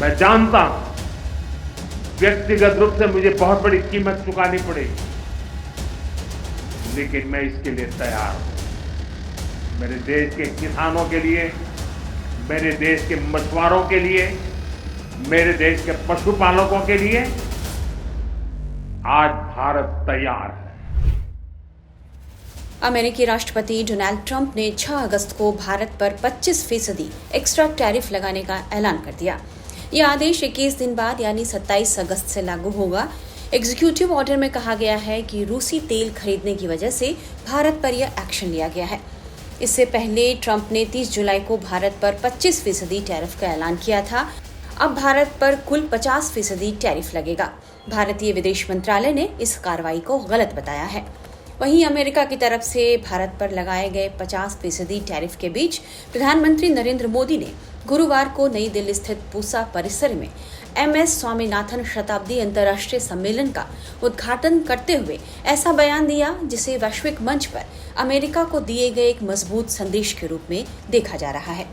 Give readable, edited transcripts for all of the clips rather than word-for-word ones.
मैं जानता हूं व्यक्तिगत रूप से मुझे बहुत बड़ी कीमत चुकानी पड़ेगी, लेकिन मैं इसके लिए तैयार हूं। मेरे देश के किसानों के लिए, मेरे देश के मछुआरों के लिए, मेरे देश के पशुपालकों के लिए आज भारत तैयार है। अमेरिकी राष्ट्रपति डोनाल्ड ट्रंप ने 6 अगस्त को भारत पर 25% एक्स्ट्रा टैरिफ लगाने का ऐलान कर दिया। यह आदेश 21 दिन बाद यानी 27 अगस्त से लागू होगा। एग्जीक्यूटिव ऑर्डर में कहा गया है कि रूसी तेल खरीदने की वजह से भारत पर यह एक्शन लिया गया है। इससे पहले ट्रंप ने 30 जुलाई को भारत पर 25% टैरिफ का ऐलान किया था। अब भारत पर कुल 50% टैरिफ लगेगा। भारतीय विदेश मंत्रालय ने इस कार्रवाई को गलत बताया है। वहीं अमेरिका की तरफ से भारत पर लगाए गए 50% टैरिफ के बीच प्रधानमंत्री नरेंद्र मोदी ने गुरुवार को नई दिल्ली स्थित पूसा परिसर में MS स्वामीनाथन शताब्दी अंतर्राष्ट्रीय सम्मेलन का उद्घाटन करते हुए ऐसा बयान दिया जिसे वैश्विक मंच पर अमेरिका को दिए गए एक मजबूत संदेश के रूप में देखा जा रहा है।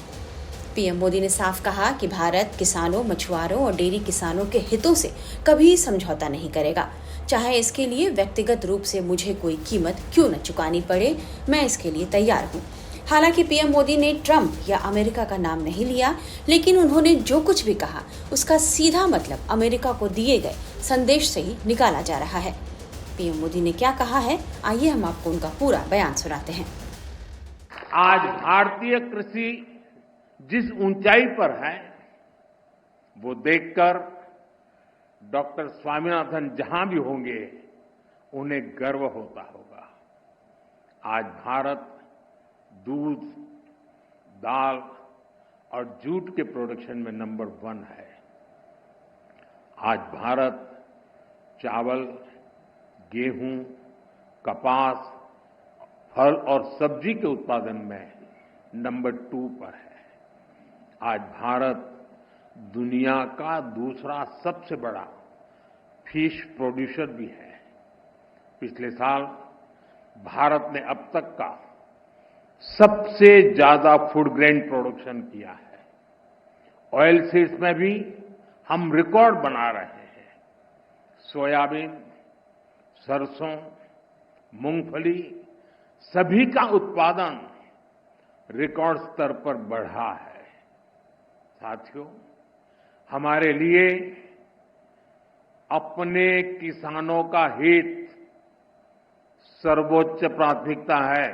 पीएम मोदी ने साफ कहा कि भारत किसानों, मछुआरों और डेयरी किसानों के हितों से कभी समझौता नहीं करेगा, चाहे इसके लिए व्यक्तिगत रूप से मुझे कोई कीमत क्यों न चुकानी पड़े। मैं इसके लिए तैयार हूँ। हालांकि पीएम मोदी ने ट्रंप या अमेरिका का नाम नहीं लिया, लेकिन उन्होंने जो कुछ भी कहा उसका सीधा मतलब अमेरिका को दिए गए संदेश से ही निकाला जा रहा है। पीएम मोदी ने क्या कहा है, आइए हम आपको उनका पूरा बयान सुनाते हैं। आज भारतीय कृषि जिस ऊंचाई पर है वो देखकर डॉक्टर स्वामीनाथन जहां भी होंगे उन्हें गर्व होता होगा। आज भारत दूध, दाल और जूट के प्रोडक्शन में नंबर 1 है। आज भारत चावल, गेहूं, कपास, फल और सब्जी के उत्पादन में नंबर 2 पर है। आज भारत दुनिया का दूसरा सबसे बड़ा फिश प्रोड्यूसर भी है। पिछले साल भारत ने अब तक का सबसे ज्यादा फूड ग्रेन प्रोडक्शन किया है। ऑयल सीड्स में भी हम रिकॉर्ड बना रहे हैं। सोयाबीन, सरसों, मूंगफली सभी का उत्पादन रिकॉर्ड स्तर पर बढ़ा है। साथियों, हमारे लिए अपने किसानों का हित सर्वोच्च प्राथमिकता है।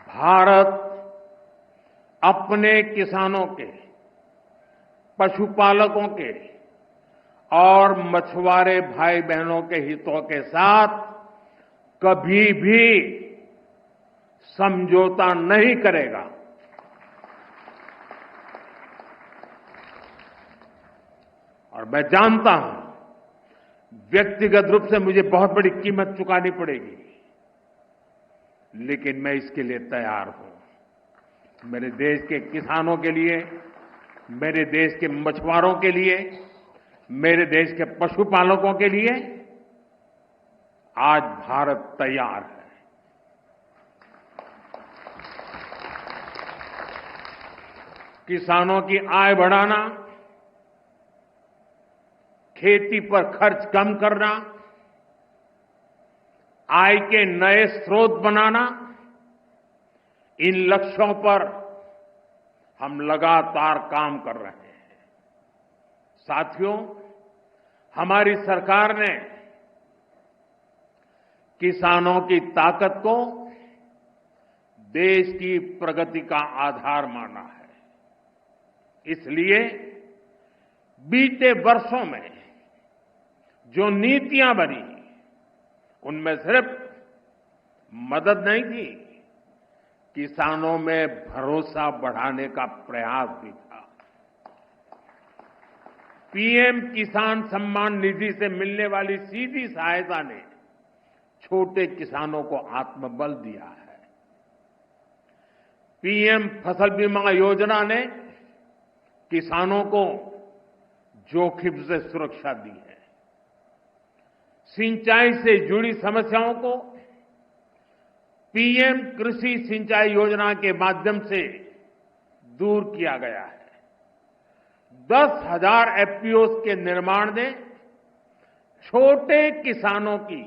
भारत अपने किसानों के, पशुपालकों के और मछुआरे भाई बहनों के हितों के साथ कभी भी समझौता नहीं करेगा। और मैं जानता हूं व्यक्तिगत रूप से मुझे बहुत बड़ी कीमत चुकानी पड़ेगी, लेकिन मैं इसके लिए तैयार हूं। मेरे देश के किसानों के लिए, मेरे देश के मछुआरों के लिए, मेरे देश के पशुपालकों के लिए आज भारत तैयार है। किसानों की आय बढ़ाना, खेती पर खर्च कम करना, आय के नए स्रोत बनाना, इन लक्ष्यों पर हम लगातार काम कर रहे हैं। साथियों, हमारी सरकार ने किसानों की ताकत को देश की प्रगति का आधार माना है। इसलिए बीते वर्षों में जो नीतियां बनी उनमें सिर्फ मदद नहीं थी, किसानों में भरोसा बढ़ाने का प्रयास भी था। पीएम किसान सम्मान निधि से मिलने वाली सीधी सहायता ने छोटे किसानों को आत्मबल दिया है। पीएम फसल बीमा योजना ने किसानों को जोखिम से सुरक्षा दी है। सिंचाई से जुड़ी समस्याओं को पीएम कृषि सिंचाई योजना के माध्यम से दूर किया गया है। 10,000 एफपीओस के निर्माण ने छोटे किसानों की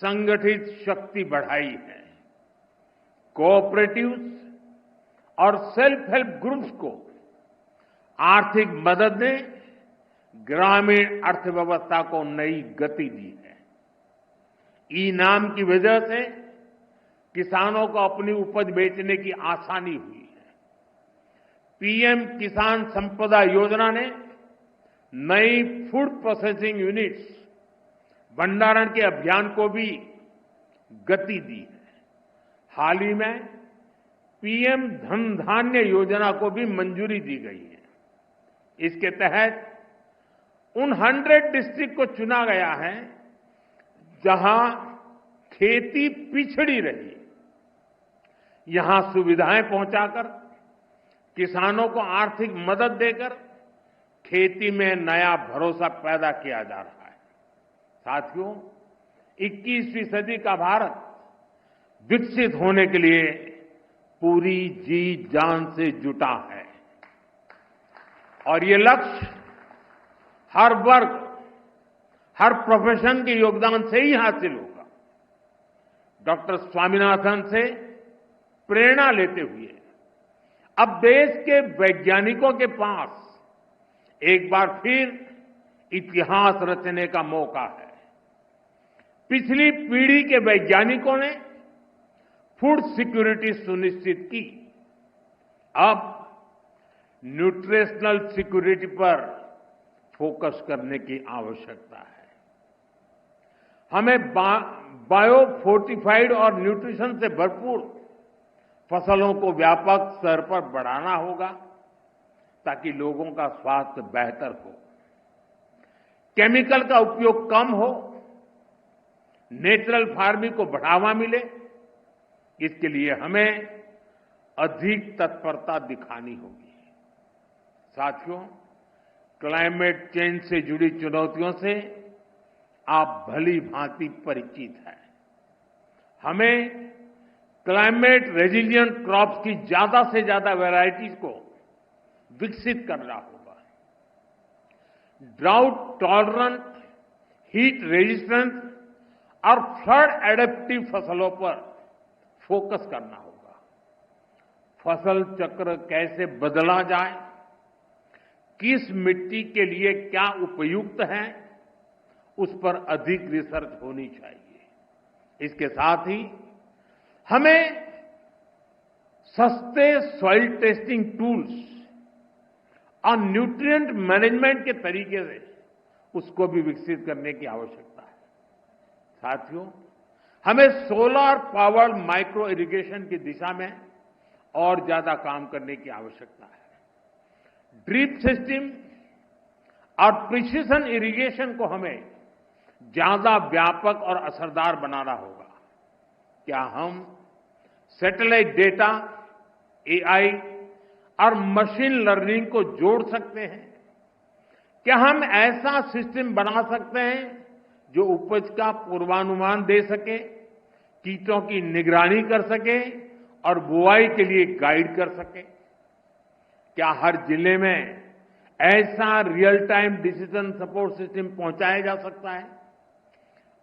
संगठित शक्ति बढ़ाई है। कोऑपरेटिव्स और सेल्फ हेल्प ग्रुप्स को आर्थिक मदद ने ग्रामीण अर्थव्यवस्था को नई गति दी है। ई नाम की वजह से किसानों को अपनी उपज बेचने की आसानी हुई है। पीएम किसान संपदा योजना ने नई फूड प्रोसेसिंग यूनिट्स भंडारण के अभियान को भी गति दी है। हाल ही में पीएम धन धान्य योजना को भी मंजूरी दी गई है। इसके तहत उन 100 डिस्ट्रिक्ट को चुना गया है जहां खेती पिछड़ी रही। यहां सुविधाएं पहुंचाकर किसानों को आर्थिक मदद देकर खेती में नया भरोसा पैदा किया जा रहा है। साथियों, 21वीं सदी का भारत विकसित होने के लिए पूरी जी जान से जुटा है और ये लक्ष्य हर वर्ग, हर प्रोफेशन के योगदान से ही हासिल होगा। डॉक्टर स्वामीनाथन से प्रेरणा लेते हुए अब देश के वैज्ञानिकों के पास एक बार फिर इतिहास रचने का मौका है। पिछली पीढ़ी के वैज्ञानिकों ने फूड सिक्योरिटी सुनिश्चित की। अब न्यूट्रिशनल सिक्योरिटी पर फोकस करने की आवश्यकता है। हमें बायो फोर्टिफाइड और न्यूट्रिशन से भरपूर फसलों को व्यापक स्तर पर बढ़ाना होगा ताकि लोगों का स्वास्थ्य बेहतर हो, केमिकल का उपयोग कम हो, नेचुरल फार्मिंग को बढ़ावा मिले। इसके लिए हमें अधिक तत्परता दिखानी होगी। साथियों, क्लाइमेट चेंज से जुड़ी चुनौतियों से आप भली भांति परिचित हैं। हमें क्लाइमेट रेजिलिएंट क्रॉप्स की ज्यादा से ज्यादा वैरायटीज को विकसित करना होगा। ड्राउट टॉलरेंट, हीट रेजिस्टेंट और फ्लड एडेप्टिव फसलों पर फोकस करना होगा। फसल चक्र कैसे बदला जाए, किस मिट्टी के लिए क्या उपयुक्त है, उस पर अधिक रिसर्च होनी चाहिए। इसके साथ ही हमें सस्ते सॉइल टेस्टिंग टूल्स और न्यूट्रिएंट मैनेजमेंट के तरीके से उसको भी विकसित करने की आवश्यकता है। साथियों, हमें सोलर पावर्ड माइक्रो इरिगेशन की दिशा में और ज्यादा काम करने की आवश्यकता है। ड्रिप सिस्टम और प्रिसिशन इरिगेशन को हमें ज्यादा व्यापक और असरदार बनाना होगा। क्या हम सैटेलाइट डेटा, एआई और मशीन लर्निंग को जोड़ सकते हैं? क्या हम ऐसा सिस्टम बना सकते हैं जो उपज का पूर्वानुमान दे सके, कीटों की निगरानी कर सके और बुआई के लिए गाइड कर सके? क्या हर जिले में ऐसा real time decision support system पहुंचाया जा सकता है?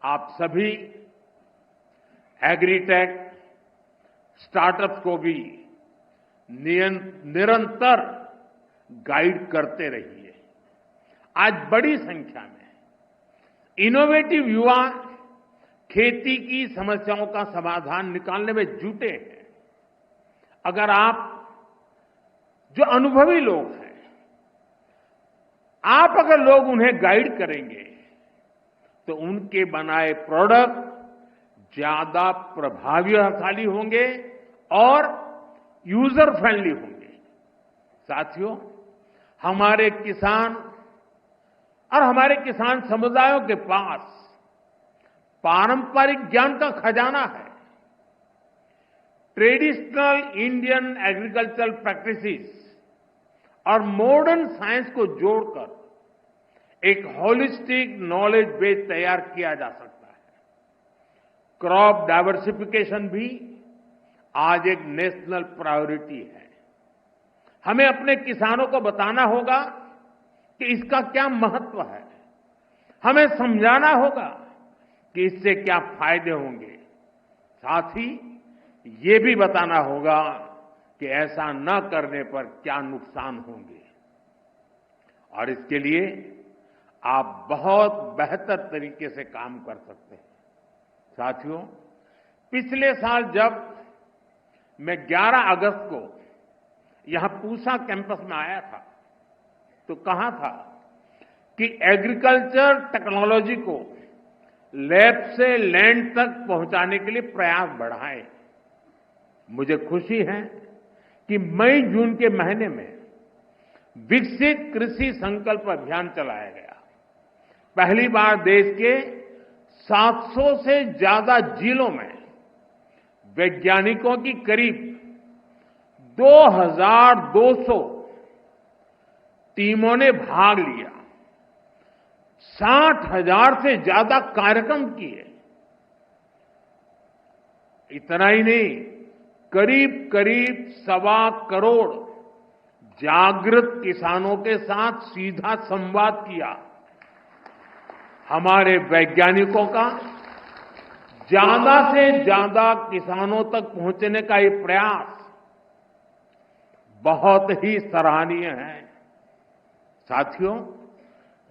आप सभी एग्रीटेक स्टार्टअप्स को भी निरंतर गाइड करते रहिए। आज बड़ी संख्या में इनोवेटिव युवा खेती की समस्याओं का समाधान निकालने में जुटे हैं। अगर आप जो अनुभवी लोग हैं, आप अगर लोग उन्हें गाइड करेंगे तो उनके बनाए प्रोडक्ट ज्यादा प्रभावशाली होंगे और यूजर फ्रेंडली होंगे। साथियों, हमारे किसान और हमारे किसान समुदायों के पास पारंपरिक ज्ञान का खजाना है। ट्रेडिशनल इंडियन एग्रीकल्चरल प्रैक्टिसेस और मॉडर्न साइंस को जोड़कर एक होलिस्टिक नॉलेज बेस तैयार किया जा सकता है। क्रॉप डाइवर्सिफिकेशन भी आज एक नेशनल प्रायोरिटी है। हमें अपने किसानों को बताना होगा कि इसका क्या महत्व है। हमें समझाना होगा कि इससे क्या फायदे होंगे। साथ ही ये भी बताना होगा कि ऐसा न करने पर क्या नुकसान होंगे। और इसके लिए आप बहुत बेहतर तरीके से काम कर सकते हैं। साथियों, पिछले साल जब मैं 11 अगस्त को यहां पूसा कैंपस में आया था तो कहा था कि एग्रीकल्चर टेक्नोलॉजी को लैब से लैंड तक पहुंचाने के लिए प्रयास बढ़ाएं। मुझे खुशी है कि मई जून के महीने में विकसित कृषि संकल्प अभियान चलाया गया। पहली बार देश के 700 से ज्यादा जिलों में वैज्ञानिकों की करीब 2200 टीमों ने भाग लिया। 60,000 से ज्यादा कार्यक्रम किए। इतना ही नहीं, करीब करीब 1.25 करोड़ जागृत किसानों के साथ सीधा संवाद किया। हमारे वैज्ञानिकों का ज्यादा से ज्यादा किसानों तक पहुंचने का ये प्रयास बहुत ही सराहनीय है। साथियों,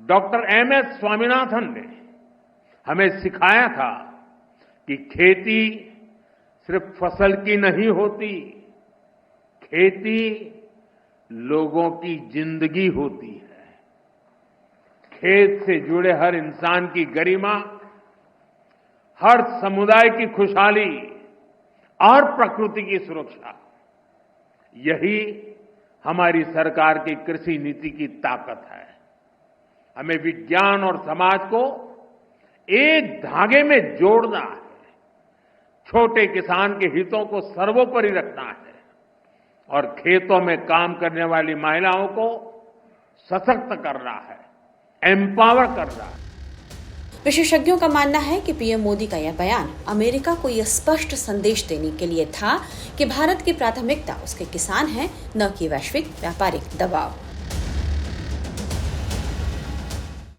डॉक्टर एमएस स्वामीनाथन ने हमें सिखाया था कि खेती सिर्फ फसल की नहीं होती, खेती लोगों की जिंदगी होती है। खेत से जुड़े हर इंसान की गरिमा, हर समुदाय की खुशहाली और प्रकृति की सुरक्षा, यही हमारी सरकार की कृषि नीति की ताकत है। हमें विज्ञान और समाज को एक धागे में जोड़ना है। छोटे किसान के हितों को सर्वोपरि रखना है और खेतों में काम करने वाली महिलाओं को सशक्त करना है, एम्पावर करना है। विशेषज्ञों का मानना है कि पीएम मोदी का यह बयान अमेरिका को यह स्पष्ट संदेश देने के लिए था कि भारत की प्राथमिकता उसके किसान हैं, न कि वैश्विक व्यापारिक दबाव।